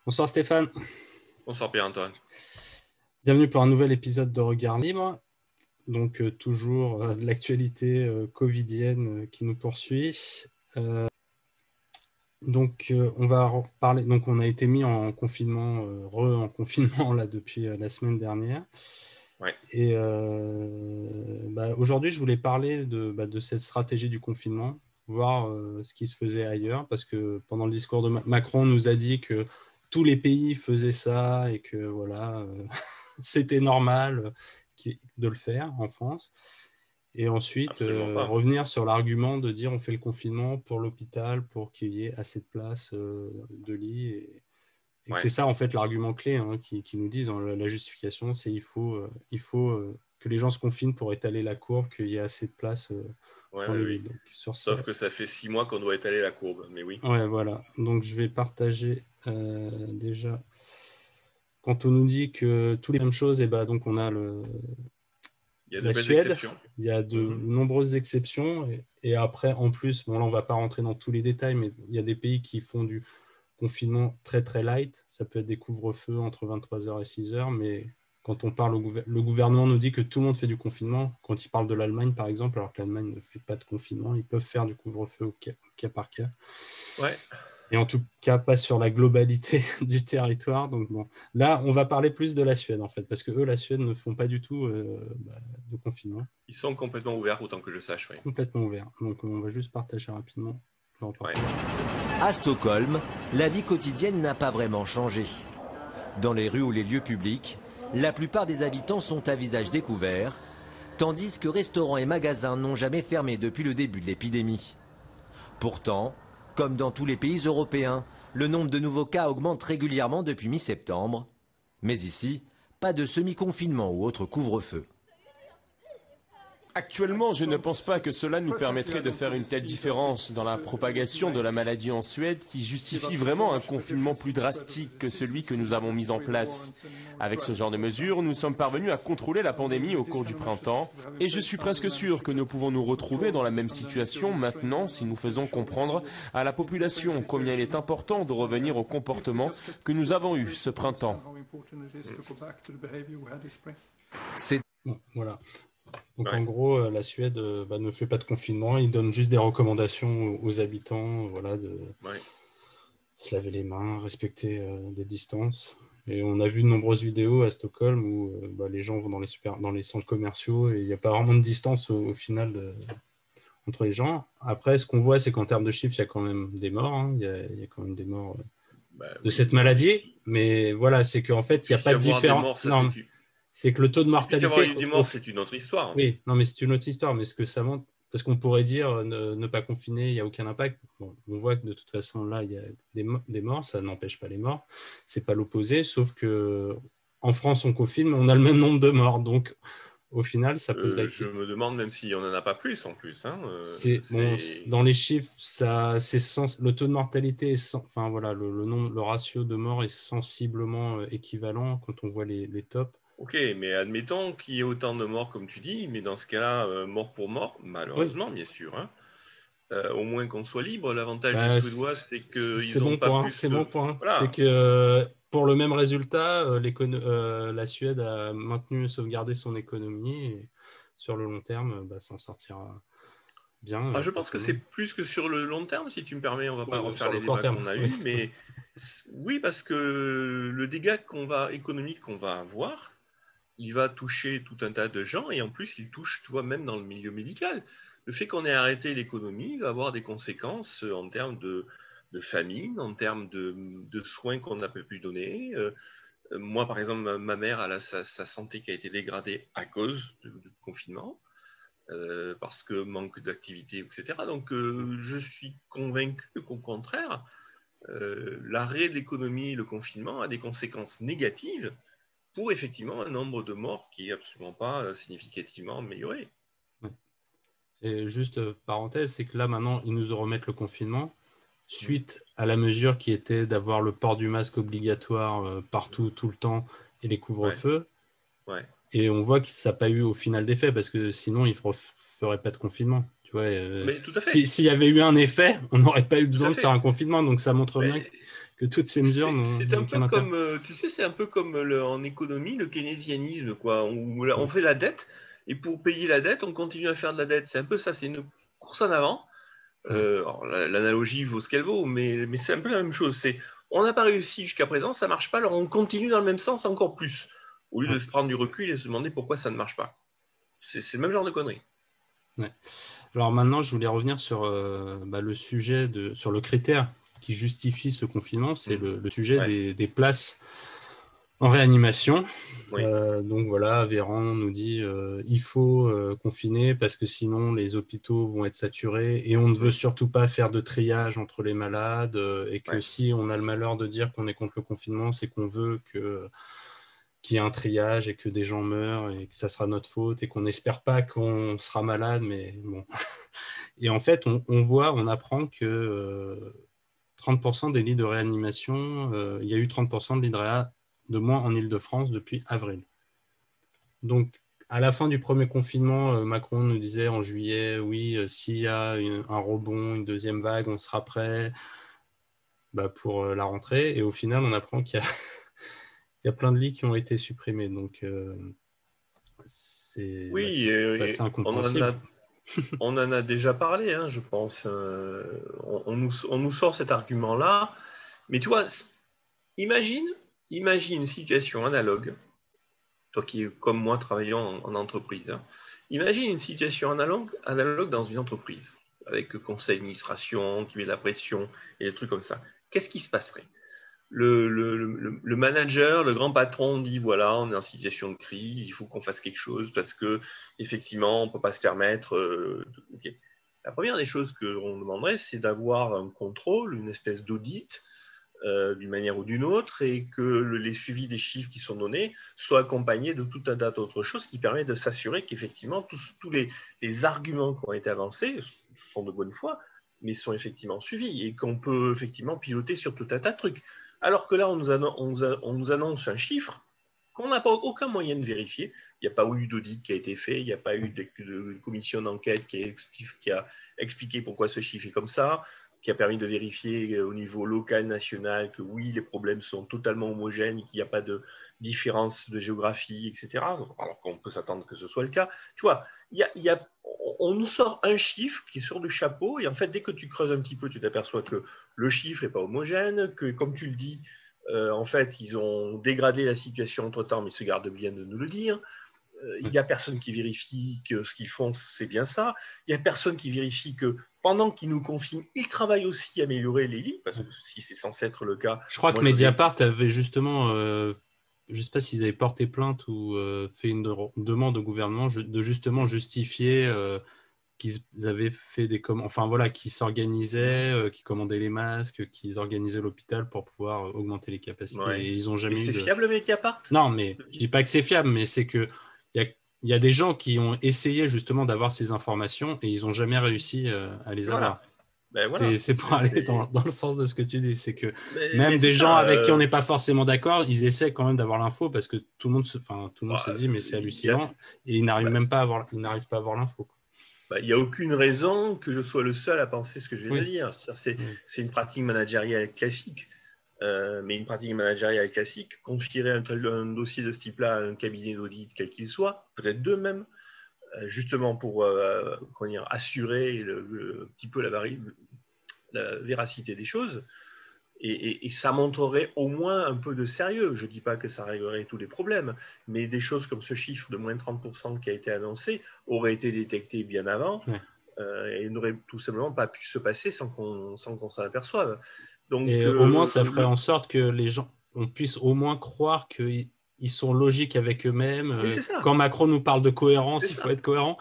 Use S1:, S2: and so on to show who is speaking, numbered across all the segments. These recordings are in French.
S1: Bonsoir Stéphane,
S2: Bonsoir Pierre-Antoine.
S1: bienvenue pour un nouvel épisode de Regard Libre. Donc toujours de l'actualité covidienne qui nous poursuit. On va parler. Donc on a été mis en confinement, en confinement là depuis la semaine dernière.
S2: Ouais.
S1: Et aujourd'hui je voulais parler de cette stratégie du confinement, voir ce qui se faisait ailleurs, parce que pendant le discours de Macron, on nous a dit que tous les pays faisaient ça et que voilà, c'était normal de le faire en France. Et ensuite,
S2: Absolument pas.
S1: revenir sur l'argument de dire on fait le confinement pour l'hôpital, pour qu'il y ait assez de place de lits. Et que
S2: Ouais.
S1: c'est ça, en fait, l'argument clé qui nous disent, la justification, c'est il faut que les gens se confinent pour étaler la courbe, qu'il y ait assez de place
S2: Ouais,
S1: dans
S2: ouais,
S1: les
S2: oui.
S1: lits. Donc, sur ça,
S2: Sauf que ça fait 6 mois qu'on doit étaler la courbe, mais oui.
S1: ouais, voilà. Donc, je vais partager déjà. Quand on nous dit que toutes les mêmes choses, et ben, donc on a
S2: Il y a de
S1: la
S2: belles
S1: Suède,
S2: exceptions.
S1: il y a de
S2: Mhm.
S1: nombreuses exceptions. Et après, en plus, bon, là, on ne va pas rentrer dans tous les détails, mais il y a des pays qui font du confinement très, très light. Ça peut être des couvre-feux entre 23h et 6h, mais quand on parle le gouvernement nous dit que tout le monde fait du confinement. Quand il parle de l'Allemagne, par exemple, alors que l'Allemagne ne fait pas de confinement, ils peuvent faire du couvre-feu au cas par cas.
S2: Ouais.
S1: Et en tout cas, pas sur la globalité du territoire. Donc bon, là, on va parler plus de la Suède, en fait, parce que eux, la Suède, ne font pas du tout de confinement.
S2: Ils sont complètement ouverts, autant que je sache, oui.
S1: Complètement ouvert. Donc on va juste partager rapidement.
S2: Ouais.
S3: À Stockholm, la vie quotidienne n'a pas vraiment changé. Dans les rues ou les lieux publics, la plupart des habitants sont à visage découvert, tandis que restaurants et magasins n'ont jamais fermé depuis le début de l'épidémie. Pourtant, comme dans tous les pays européens, le nombre de nouveaux cas augmente régulièrement depuis mi-septembre. Mais ici, pas de semi-confinement ou autre couvre-feu.
S4: Actuellement, je ne pense pas que cela nous permettrait de faire une telle différence dans la propagation de la maladie en Suède qui justifie vraiment un confinement plus drastique que celui que nous avons mis en place. Avec ce genre de mesures, nous sommes parvenus à contrôler la pandémie au cours du printemps et je suis presque sûr que nous pouvons nous retrouver dans la même situation maintenant si nous faisons comprendre à la population combien il est important de revenir au comportement que nous avons eu ce printemps.
S1: Bon, voilà. Donc
S2: Ouais.
S1: en gros, la Suède ne fait pas de confinement, ils donnent juste des recommandations aux habitants, voilà, de
S2: Ouais.
S1: se laver les mains, respecter des distances. Et on a vu de nombreuses vidéos à Stockholm où les gens vont dans les centres commerciaux et il n'y a pas vraiment de distance au final entre les gens. Après, ce qu'on voit, c'est qu'en termes de chiffres, il y a quand même des morts. Hein. Il y a quand même des morts de
S2: Oui.
S1: cette maladie. Mais voilà, c'est qu'en fait, il n'y a
S2: Puisse y
S1: pas de
S2: avoir des
S1: différence.
S2: morts, ça
S1: Non,
S2: c'est une...
S1: c'est que le taux de
S2: Qu'il puisse y avoir
S1: mortalité
S2: eu des morts, c'est une autre histoire.
S1: oui, non, mais c'est une autre histoire. Mais ce que ça montre, parce qu'on pourrait dire ne pas confiner, il n'y a aucun impact. Bon, on voit que de toute façon, là, il y a des morts, ça n'empêche pas les morts. C'est pas l'opposé, sauf que en France, on confine, mais on a le même nombre de morts. Donc, au final, ça pose la
S2: Je
S1: question.
S2: me demande même si on n'en a pas plus en plus. Hein.
S1: Bon,
S2: C'est...
S1: dans les chiffres, le taux de mortalité enfin voilà, le ratio de morts est sensiblement équivalent quand on voit les tops.
S2: Ok, mais admettons qu'il y ait autant de morts comme tu dis, mais dans ce cas-là, mort pour mort,
S1: Oui,
S2: malheureusement, bien sûr. Hein. Au moins qu'on soit libre. L'avantage des
S1: bah,
S2: Suédois, c'est
S1: c'est
S2: qu'ils n'ont
S1: bon
S2: pas
S1: point,
S2: plus.
S1: c'est bon point. C'est
S2: Voilà.
S1: que pour le même résultat, la Suède a maintenu, sauvegardé son économie et sur le long terme, s'en sortira bien,
S2: Ah, je
S1: pas
S2: pense que
S1: plus
S2: c'est
S1: mal.
S2: plus que sur le long terme, si tu me permets. On va pas
S1: Oui,
S2: refaire
S1: sur
S2: les
S1: le court
S2: débats
S1: terme,
S2: qu'on a
S1: oui.
S2: eus, mais oui, parce que le dégât économique qu'on va avoir, il va toucher tout un tas de gens et en plus, il touche, tu vois, même dans le milieu médical. Le fait qu'on ait arrêté l'économie va avoir des conséquences en termes de famine, en termes de soins qu'on n'a pas pu donner. Moi, par exemple, ma mère, elle a sa santé qui a été dégradée à cause du confinement, parce que manque d'activité, etc. Donc, je suis convaincu qu'au contraire, l'arrêt de l'économie, le confinement a des conséquences négatives pour effectivement un nombre de morts qui est absolument pas significativement amélioré.
S1: Ouais. Et juste parenthèse, c'est que là maintenant, ils nous remettent le confinement
S2: Mmh.
S1: suite à la mesure qui était d'avoir le port du masque obligatoire partout, tout le temps et les
S2: Ouais,
S1: couvre-feux.
S2: ouais.
S1: Et on voit que ça n'a pas eu au final d'effet parce que sinon, ils ne feraient pas de confinement. Tu ouais,
S2: Mais tout à fait.
S1: s'il y avait eu un effet, on n'aurait pas eu besoin de
S2: fait.
S1: faire un confinement. Donc ça montre bien
S2: Mais
S1: que toutes ces mesures
S2: c'est
S1: n'ont
S2: un
S1: aucun
S2: peu
S1: intérêt.
S2: comme, tu sais, c'est un peu comme en économie, le keynésianisme, quoi. On fait la dette, et pour payer la dette, on continue à faire de la dette. C'est un peu ça, c'est une course en avant. Alors, l'analogie vaut ce qu'elle vaut, mais c'est un peu la même chose. On n'a pas réussi jusqu'à présent, ça ne marche pas, alors on continue dans le même sens encore plus, au lieu de se prendre du recul et se demander pourquoi ça ne marche pas. C'est le même genre de conneries.
S1: Ouais. Alors maintenant, je voulais revenir sur le sujet, sur le critère qui justifie ce confinement, c'est le sujet des places en réanimation.
S2: Oui.
S1: Donc voilà, Véran nous dit il faut confiner parce que sinon les hôpitaux vont être saturés et on ne veut surtout pas faire de triage entre les malades et que si on a le malheur de dire qu'on est contre le confinement, c'est qu'on veut qu'il y ait un triage et que des gens meurent et que ça sera notre faute et qu'on n'espère pas qu'on sera malade, mais bon. Et en fait, on apprend que 30% des lits de réanimation, il y a eu 30% de lits de réa de moins en Île-de-France depuis avril. Donc, à la fin du premier confinement, Macron nous disait en juillet, oui, s'il y a un rebond, une deuxième vague, on sera prêt pour la rentrée. Et au final, on apprend qu'il y a plein de lits qui ont été supprimés. Donc, c'est assez incompréhensible.
S2: On en a déjà parlé, hein, je pense. On nous sort cet argument-là. Mais tu vois, imagine une situation analogue, toi qui, comme moi, travaillant en entreprise. Hein. Imagine une situation analogue dans une entreprise, avec le conseil d'administration qui met de la pression et des trucs comme ça. Qu'est-ce qui se passerait ? Le manager, le grand patron dit voilà, on est en situation de crise, il faut qu'on fasse quelque chose parce que effectivement, on ne peut pas se permettre. Okay. La première des choses qu'on demanderait, c'est d'avoir un contrôle, une espèce d'audit d'une manière ou d'une autre, et que les suivis des chiffres qui sont donnés soient accompagnés de tout un tas d'autres choses qui permettent de s'assurer qu'effectivement tous les arguments qui ont été avancés sont de bonne foi, mais sont effectivement suivis et qu'on peut effectivement piloter sur tout un tas de trucs. Alors que là, on nous annonce un chiffre qu'on n'a pas aucun moyen de vérifier. Il n'y a pas eu d'audit qui a été fait, il n'y a pas eu de commission d'enquête qui a expliqué pourquoi ce chiffre est comme ça, qui a permis de vérifier au niveau local, national, que oui, les problèmes sont totalement homogènes, qu'il n'y a pas de différence de géographie, etc. Alors qu'on peut s'attendre que ce soit le cas. Tu vois, on nous sort un chiffre qui sort du chapeau, et en fait, dès que tu creuses un petit peu, tu t'aperçois que le chiffre n'est pas homogène, que, comme tu le dis, en fait, ils ont dégradé la situation entre-temps, mais ils se gardent bien de nous le dire. Il n'y a personne qui vérifie que ce qu'ils font, c'est bien ça. Il n'y a personne qui vérifie que pendant qu'ils nous confinent, ils travaillent aussi à améliorer les lits, parce que si c'est censé être le cas...
S1: Je crois que Mediapart avait justement, je ne sais pas s'ils avaient porté plainte ou fait une demande au gouvernement de justement justifier qu'ils avaient fait des commandes, enfin voilà, qu'ils s'organisaient, qu'ils commandaient les masques, qu'ils organisaient l'hôpital pour pouvoir augmenter les capacités.
S2: Ouais.
S1: Et ils ont jamais
S2: mais c'est fiable, Mediapart ?
S1: Non, mais je dis pas que c'est fiable, mais c'est que il y a des gens qui ont essayé justement d'avoir ces informations et ils n'ont jamais réussi à les avoir.
S2: Ben voilà.
S1: C'est pour aller dans le sens de ce que tu dis, c'est que
S2: mais
S1: des gens avec qui on n'est pas forcément d'accord, ils essaient quand même d'avoir l'info parce que tout le monde se dit mais c'est hallucinant et ils n'arrivent même pas à avoir, l'info.
S2: Il n'y a aucune raison que je sois le seul à penser ce que je viens de dire. C'est une pratique managériale classique. Mais une pratique managériale classique, confierait un dossier de ce type-là à un cabinet d'audit, quel qu'il soit, peut-être deux même, justement pour assurer un petit peu la véracité des choses. Et ça montrerait au moins un peu de sérieux. Je ne dis pas que ça réglerait tous les problèmes, mais des choses comme ce chiffre de moins 30% qui a été annoncé auraient été détectées bien avant et n'auraient tout simplement pas pu se passer sans qu'on s'en aperçoive. Donc,
S1: et au moins, ça ferait en sorte que les gens, on puisse au moins croire qu'ils sont logiques avec eux-mêmes. Quand Macron nous parle de cohérence, il faut être cohérent.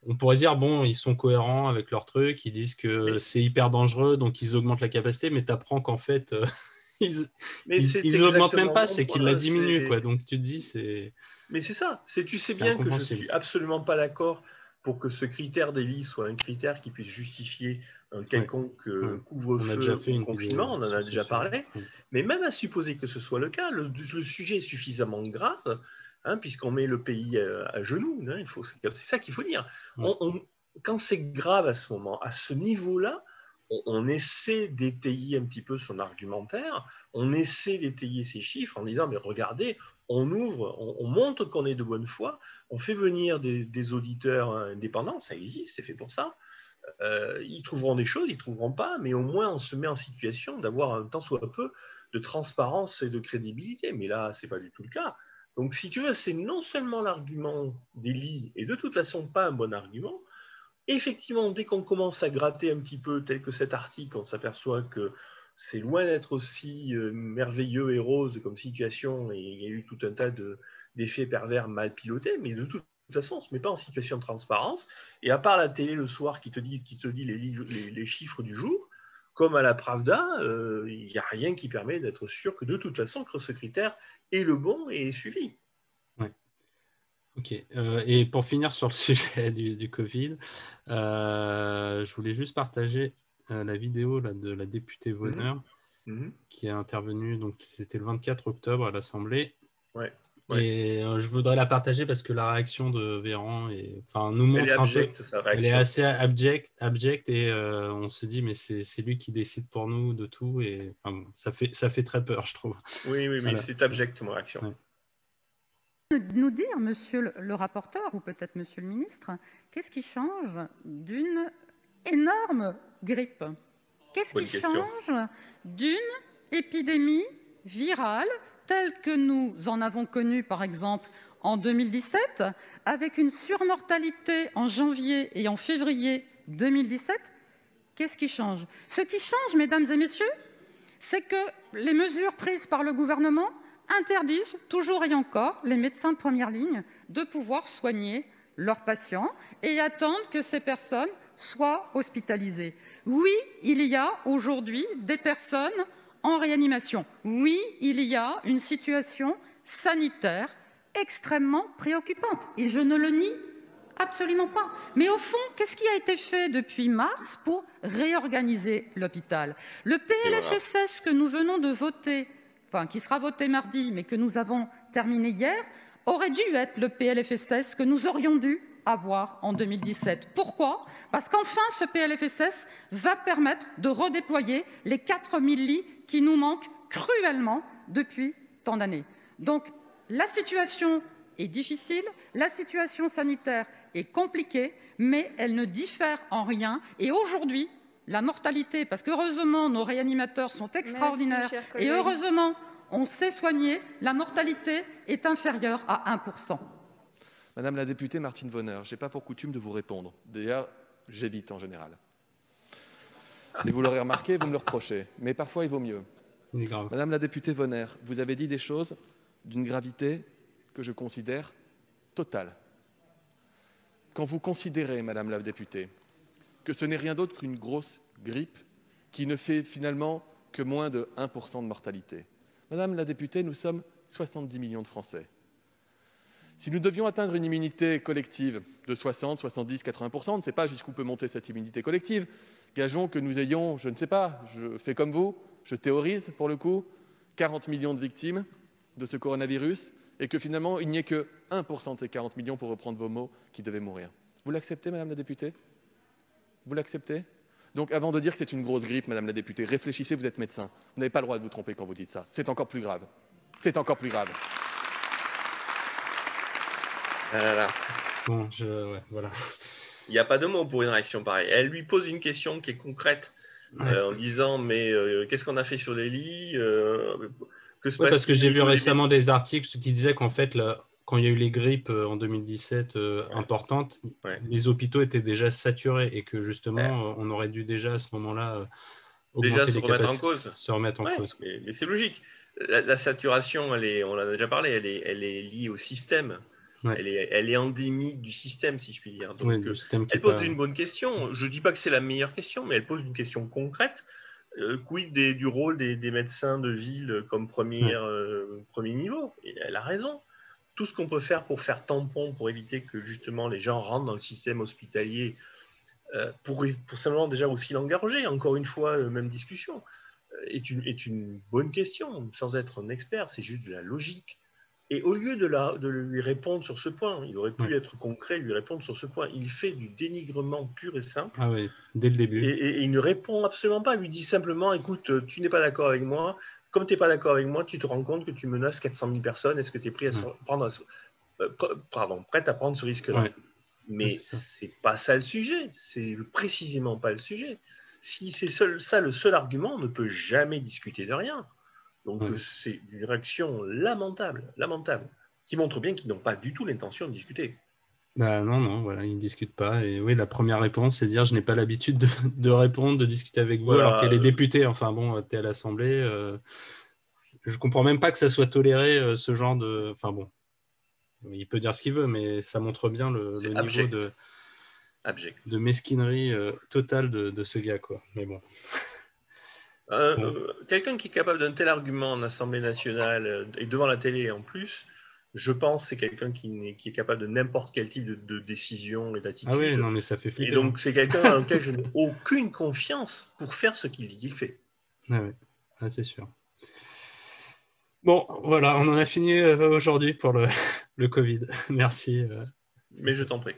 S1: On pourrait dire, bon, ils sont cohérents avec leur truc, ils disent que c'est hyper dangereux, donc ils augmentent la capacité, mais tu apprends qu'en fait, ils n'augmentent même pas, c'est qu'ils la diminuent. Quoi. Donc tu te dis, c'est...
S2: Mais c'est ça, tu sais bien que je ne suis absolument pas d'accord pour que ce critère des lits soit un critère qui puisse justifier un quelconque couvre-feu ou confinement, on en a déjà parlé, mais même à supposer que ce soit le cas, le sujet est suffisamment grave, puisqu'on met le pays à genoux, c'est ça qu'il faut dire. quand c'est grave à ce niveau-là, on essaie d'étayer un petit peu son argumentaire, on essaie d'étayer ses chiffres en disant, mais regardez, on ouvre, on montre qu'on est de bonne foi, on fait venir des auditeurs indépendants, ça existe, c'est fait pour ça. Ils trouveront des choses, ils ne trouveront pas, mais au moins on se met en situation d'avoir un tant soit peu de transparence et de crédibilité. Mais là, ce n'est pas du tout le cas. Donc, si tu veux, c'est non seulement l'argument d'Elie, et de toute façon pas un bon argument. Effectivement, dès qu'on commence à gratter un petit peu, tel que cet article, on s'aperçoit que c'est loin d'être aussi merveilleux et rose comme situation, et il y a eu tout un tas d'effets pervers mal pilotés, mais de toute façon, on ne se met pas en situation de transparence, et à part la télé le soir qui te dit les chiffres du jour, comme à la Pravda, il n'y a rien qui permet d'être sûr que de toute façon, que ce critère est le bon et est suivi.
S1: Ouais. Ok. Et pour finir sur le sujet du Covid, je voulais juste partager la vidéo là, de la députée Vonner qui est intervenue, donc c'était le 24 octobre à l'Assemblée.
S2: Ouais.
S1: Et je voudrais la partager parce que la réaction de Véran nous montre
S2: abjecte,
S1: un peu. Elle est assez abjecte et on se dit mais c'est lui qui décide pour nous de tout et ça fait très peur, je trouve.
S2: Oui, mais voilà. C'est abject mon réaction.
S5: Ouais. Nous dire, monsieur le rapporteur ou peut-être monsieur le ministre, qu'est-ce qui change d'une énorme grippe? Qu'est-ce qui change d'une épidémie virale telle que nous en avons connu, par exemple, en 2017, avec une surmortalité en janvier et en février 2017? Qu'est-ce qui change? Ce qui change, mesdames et messieurs, c'est que les mesures prises par le gouvernement interdisent toujours et encore les médecins de première ligne de pouvoir soigner leurs patients et attendent que ces personnes soient hospitalisées. Oui, il y a aujourd'hui des personnes en réanimation. Oui, il y a une situation sanitaire extrêmement préoccupante et je ne le nie absolument pas. Mais au fond, qu'est-ce qui a été fait depuis mars pour réorganiser l'hôpital? Le PLFSS que nous venons de voter, qui sera voté mardi, mais que nous avons terminé hier, aurait dû être le PLFSS que nous aurions dû avoir en 2017. Pourquoi? Parce qu'enfin, ce PLFSS va permettre de redéployer les 4000 lits qui nous manquent cruellement depuis tant d'années. Donc, la situation est difficile, la situation sanitaire est compliquée, mais elle ne diffère en rien. Et aujourd'hui, la mortalité, parce qu'heureusement, nos réanimateurs sont extraordinaires et heureusement, on sait soigner, la mortalité est inférieure à 1%.
S6: Madame la députée Martine Vonner, je n'ai pas pour coutume de vous répondre. D'ailleurs, j'évite en général. Mais vous l'aurez remarqué, vous me le reprochez. Mais parfois, il vaut mieux. Madame la députée Vonner, vous avez dit des choses d'une gravité que je considère totale. Quand vous considérez, Madame la députée, que ce n'est rien d'autre qu'une grosse grippe qui ne fait finalement que moins de 1% de mortalité. Madame la députée, nous sommes 70 millions de Français. Si nous devions atteindre une immunité collective de 60, 70, 80%, on ne sait pas jusqu'où peut monter cette immunité collective. Gageons que nous ayons, je ne sais pas, je fais comme vous, je théorise pour le coup, 40 millions de victimes de ce coronavirus et que finalement il n'y ait que 1% de ces 40 millions, pour reprendre vos mots, qui devaient mourir. Vous l'acceptez, Madame la députée? Vous l'acceptez? Donc avant de dire que c'est une grosse grippe, Madame la députée, réfléchissez, vous êtes médecin. Vous n'avez pas le droit de vous tromper quand vous dites ça. C'est encore plus grave. C'est encore plus grave.
S1: Bon, voilà.
S2: Il n'y a pas de mots pour une réaction pareille. Elle lui pose une question qui est concrète, en disant mais qu'est-ce qu'on a fait sur les lits
S1: parce que j'ai vu récemment des articles qui disaient qu'en fait, quand il y a eu les grippes en 2017 importantes, les hôpitaux étaient déjà saturés et que justement, on aurait dû déjà à ce moment-là augmenter les capacités, se remettre en cause.
S2: Mais c'est logique. La saturation, on en a déjà parlé, elle est liée au système. Ouais. Elle est endémique du système, si je puis dire. Donc, elle pose une bonne question. Je ne dis pas que c'est la meilleure question, mais elle pose une question concrète. Quid du rôle des médecins de ville comme premier niveau? Et elle a raison. Tout ce qu'on peut faire pour faire tampon, pour éviter que justement les gens rentrent dans le système hospitalier, pour simplement déjà aussi l'engorger, encore une fois, même discussion, est une bonne question, sans être un expert. C'est juste de la logique. Et au lieu de lui répondre sur ce point, il aurait pu être concret, lui répondre sur ce point. Il fait du dénigrement pur et simple.
S1: Ah oui, dès le début.
S2: Et il ne répond absolument pas. Il lui dit simplement, écoute, tu n'es pas d'accord avec moi. Comme tu n'es pas d'accord avec moi, tu te rends compte que tu menaces 400 000 personnes. Est-ce que tu es prêt à prendre ce risque-là? Mais c'est pas ça le sujet. C'est précisément pas le sujet. Si c'est ça le seul argument, on ne peut jamais discuter de rien. Donc c'est une réaction lamentable, qui montre bien qu'ils n'ont pas du tout l'intention de discuter.
S1: Bah non, voilà, ils ne discutent pas. Et oui, la première réponse, c'est dire je n'ai pas l'habitude de répondre, de discuter avec vous, alors qu'elle est députée. Enfin bon, tu es à l'Assemblée. Je comprends même pas que ça soit toléré, ce genre de... Enfin bon, il peut dire ce qu'il veut, mais ça montre bien le niveau de mesquinerie totale de ce gars, quoi. Mais bon...
S2: Quelqu'un qui est capable d'un tel argument en Assemblée nationale et devant la télé en plus, je pense que c'est quelqu'un qui est capable de n'importe quel type de décision et d'attitude.
S1: Ah oui, non, mais ça fait flipper.
S2: Et donc, c'est quelqu'un auquel je n'ai aucune confiance pour faire ce qu'il dit qu'il fait.
S1: Ah oui, c'est sûr. Bon, voilà, on en a fini aujourd'hui pour le Covid. Merci.
S2: Mais je t'en prie.